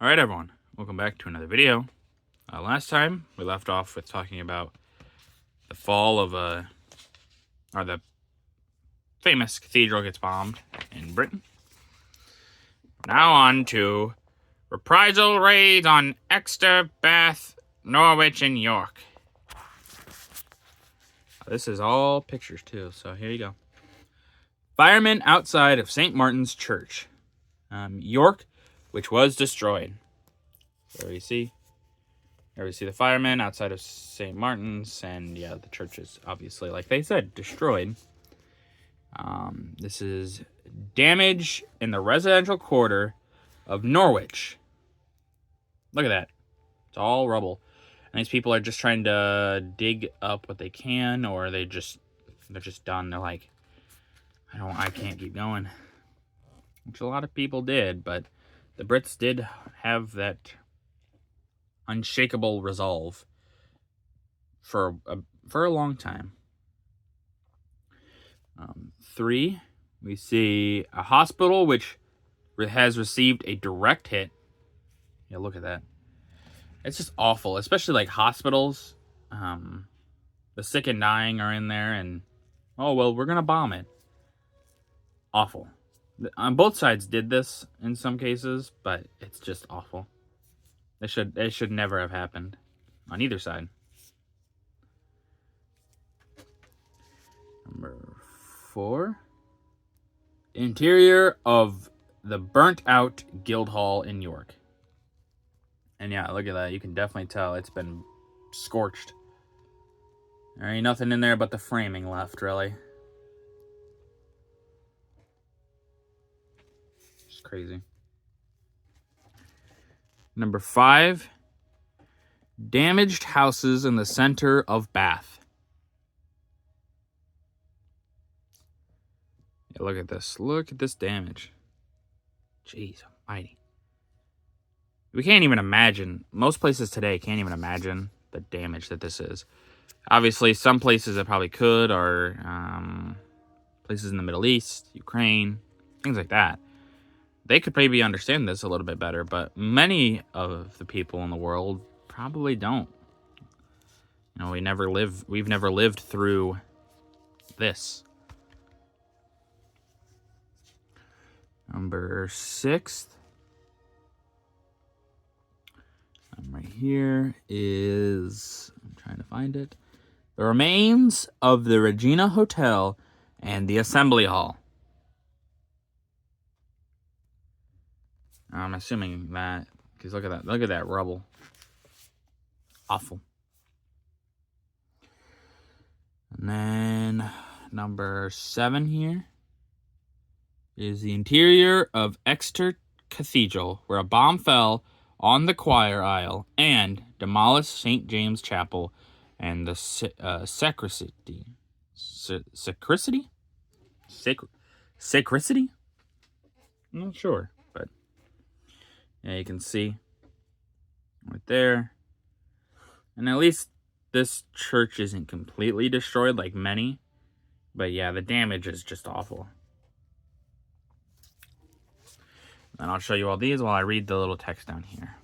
Alright everyone, welcome back to another video. Last time we left off with talking about the fall of or the famous cathedral gets bombed in Britain. Now on to reprisal raids on Exeter, Bath, Norwich, and York. This is all pictures too, so here you go. Firemen outside of St. Martin's Church, York, which was destroyed. There you see the firemen outside of St. Martin's, and yeah, the church is obviously, like they said, destroyed. This is damage in the residential quarter of Norwich. Look at that. It's all rubble. And these people are just trying to dig up what they can, or they're just done. They're like, I can't keep going. Which a lot of people did, but the Brits did have that unshakable resolve for a long time. 3, we see a hospital which has received a direct hit. Yeah, look at that. It's just awful, especially like hospitals. The sick and dying are in there, and oh well, we're gonna bomb it. Awful. On both sides did this in some cases, but it's just awful. It should never have happened on either side. Number 4. Interior of the burnt out Guildhall in York. And yeah, look at that. You can definitely tell it's been scorched. There ain't nothing in there but the framing left, really. It's crazy. Number 5. Damaged houses in the center of Bath. Yeah, look at this. Look at this damage. Jeez almighty. We can't even imagine. Most places today can't even imagine the damage that this is. Obviously, some places that probably could are places in the Middle East, Ukraine, things like that. They could maybe understand this a little bit better, but many of the people in the world probably don't. You know, we've never lived through this. Number 6. Right here is, I'm trying to find it, the remains of the Regina Hotel and the Assembly Hall. I'm assuming that, because look at that rubble. Awful. And then number 7 here is the interior of Exeter Cathedral, where a bomb fell on the choir aisle and demolished St. James Chapel and the sacristy. Sacristy? I'm not sure, but yeah, you can see right there. And at least this church isn't completely destroyed like many, but yeah, the damage is just awful. And I'll show you all these while I read the little text down here.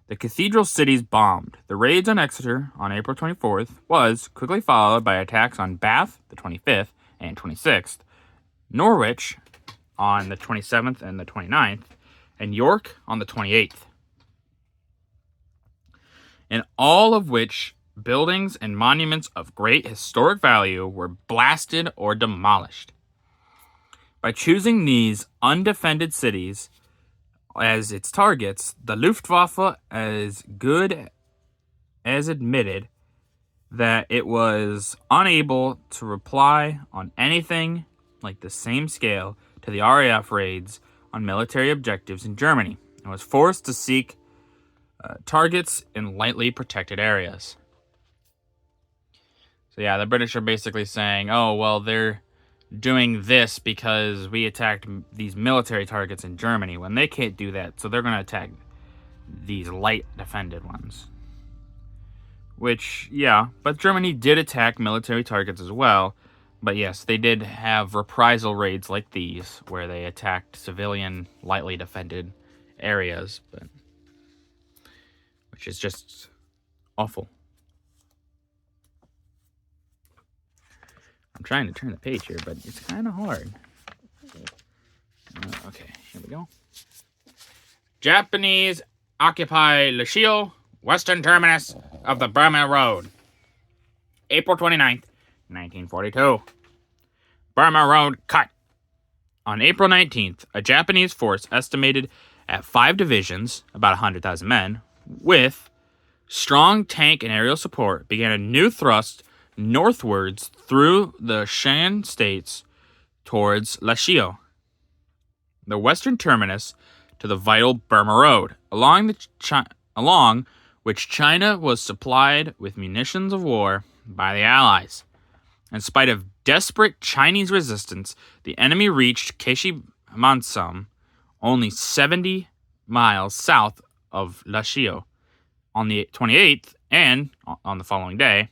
The cathedral cities bombed. The raids on Exeter on April 24th was quickly followed by attacks on Bath, the 25th and 26th, Norwich on the 27th and the 29th, and York on the 28th. In all of which buildings and monuments of great historic value were blasted or demolished. By choosing these undefended cities as its targets, the Luftwaffe as good as admitted that it was unable to reply on anything like the same scale to the RAF raids on military objectives in Germany, and was forced to seek targets in lightly protected areas. So yeah, the British are basically saying, oh, well, they're doing this because we attacked these military targets in Germany when they can't do that, so they're going to attack these light defended ones. Which, yeah, but Germany did attack military targets as well, but yes, they did have reprisal raids like these where they attacked civilian lightly defended areas, but which is just awful. I'm trying to turn the page here, but it's kind of hard. Okay, here we go. Japanese occupy Lashio, western terminus of the Burma Road. April 29th, 1942. Burma Road cut. On April 19th, a Japanese force estimated at 5 divisions, about 100,000 men, with strong tank and aerial support, began a new thrust northwards through the Shan states towards Lashio, the western terminus to the vital Burma Road, along which China was supplied with munitions of war by the Allies. In spite of desperate Chinese resistance, the enemy reached Keshimansum, only 70 miles south of Lashio, on the 28th, and on the following day.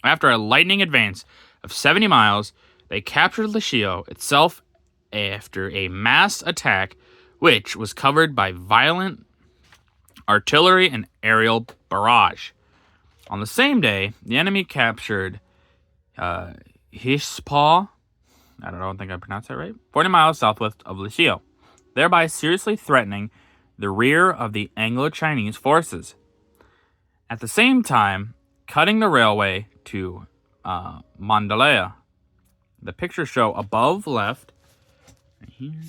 After a lightning advance of 70 miles, they captured Lashio itself after a mass attack which was covered by violent artillery and aerial barrage. On the same day, the enemy captured Hispaw, I don't think I pronounced that right, 40 miles southwest of Lashio, thereby seriously threatening the rear of the Anglo-Chinese forces. At the same time, cutting the railway to Mandalaya. The pictures show above left, right here,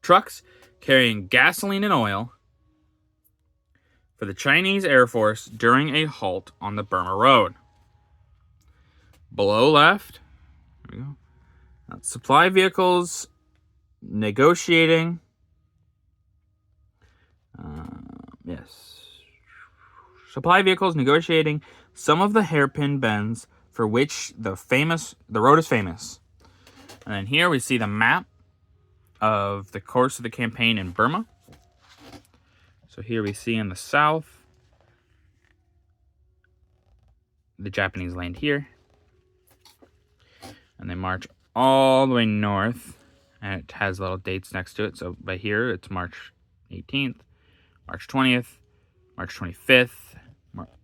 trucks carrying gasoline and oil for the Chinese Air Force during a halt on the Burma Road. Below left, there we go. Supply vehicles negotiating. Supply vehicles negotiating some of the hairpin bends for which the road is famous. And then here we see the map of the course of the campaign in Burma. So here we see in the south, the Japanese land here. And they march all the way north, and it has little dates next to it. So by here, it's March 18th, March 20th, March 25th,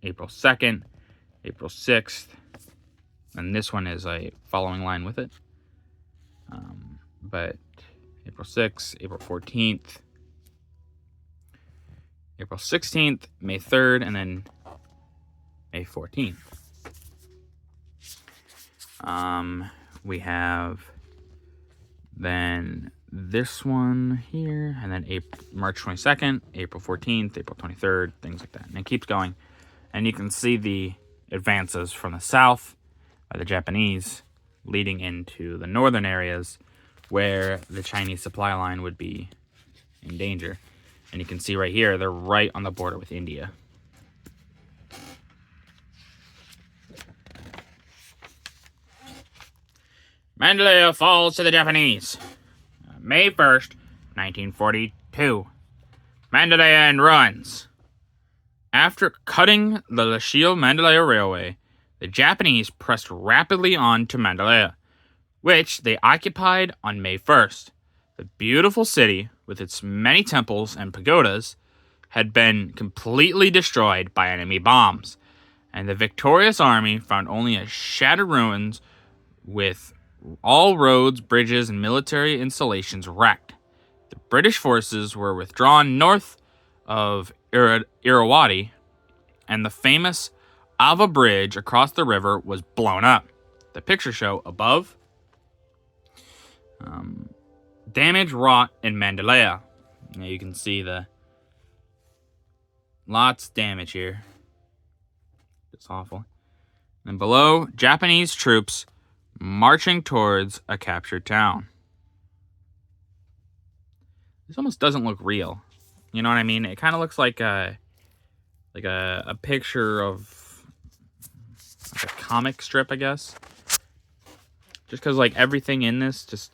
April 2nd, April 6th, and this one is a following line with it. But April 6th, April 14th, April 16th, May 3rd, and then May 14th. We have then this one here, and then March 22nd, April 14th, April 23rd, things like that. And it keeps going. And you can see the advances from the south by the Japanese leading into the northern areas where the Chinese supply line would be in danger. And you can see right here, they're right on the border with India. Mandalaya falls to the Japanese. May 1st, 1942. Mandalaya in ruins. After cutting the Lashio-Mandalaya Railway, the Japanese pressed rapidly on to Mandalaya, which they occupied on May 1st. The beautiful city, with its many temples and pagodas, had been completely destroyed by enemy bombs, and the victorious army found only a shattered ruins with all roads, bridges, and military installations wrecked. The British forces were withdrawn north of Irrawaddy, and the famous Ava Bridge across the river was blown up. The pictures show above damage wrought in Mandalaya. Now you can see the lots of damage here. It's awful. And below, Japanese troops marching towards a captured town. This almost doesn't look real. You know what I mean? It kind of looks like a picture of like a comic strip, I guess. Just because like everything in this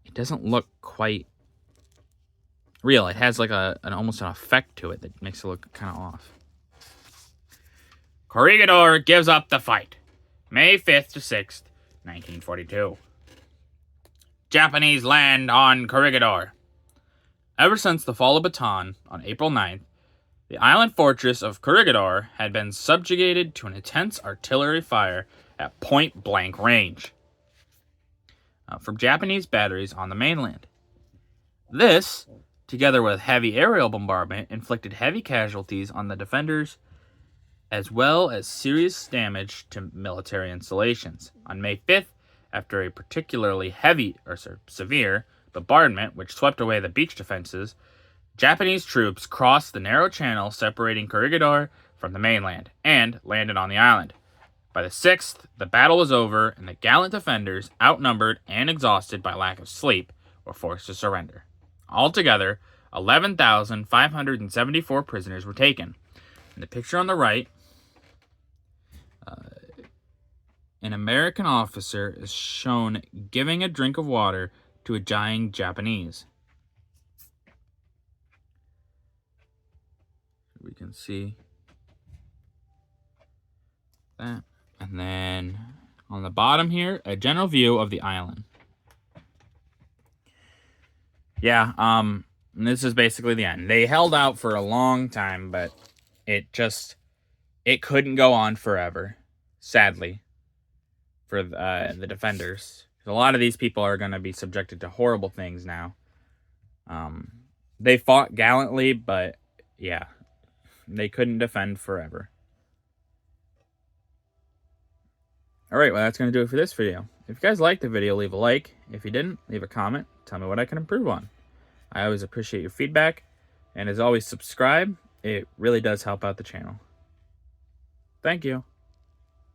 it doesn't look quite real. It has like almost an effect to it that makes it look kind of off. Corregidor gives up the fight. May 5th to 6th, 1942. Japanese land on Corregidor. Ever since the fall of Bataan on April 9th, the island fortress of Corregidor had been subjugated to an intense artillery fire at point-blank range from Japanese batteries on the mainland. This, together with heavy aerial bombardment, inflicted heavy casualties on the defenders as well as serious damage to military installations. On May 5th, after a particularly severe bombardment which swept away the beach defenses, Japanese troops crossed the narrow channel separating Corregidor from the mainland and landed on the island. By the 6th, the battle was over, and the gallant defenders, outnumbered and exhausted by lack of sleep, were forced to surrender. Altogether, 11,574 prisoners were taken. In the picture on the right, an American officer is shown giving a drink of water to a dying Japanese. We can see that. And then on the bottom here, a general view of the island. Yeah, this is basically the end. They held out for a long time, but it couldn't go on forever, sadly, for the defenders. A lot of these people are going to be subjected to horrible things now. They fought gallantly, but yeah, they couldn't defend forever. Alright, well, that's going to do it for this video. If you guys liked the video, leave a like. If you didn't, leave a comment. Tell me what I can improve on. I always appreciate your feedback. And as always, subscribe. It really does help out the channel. Thank you.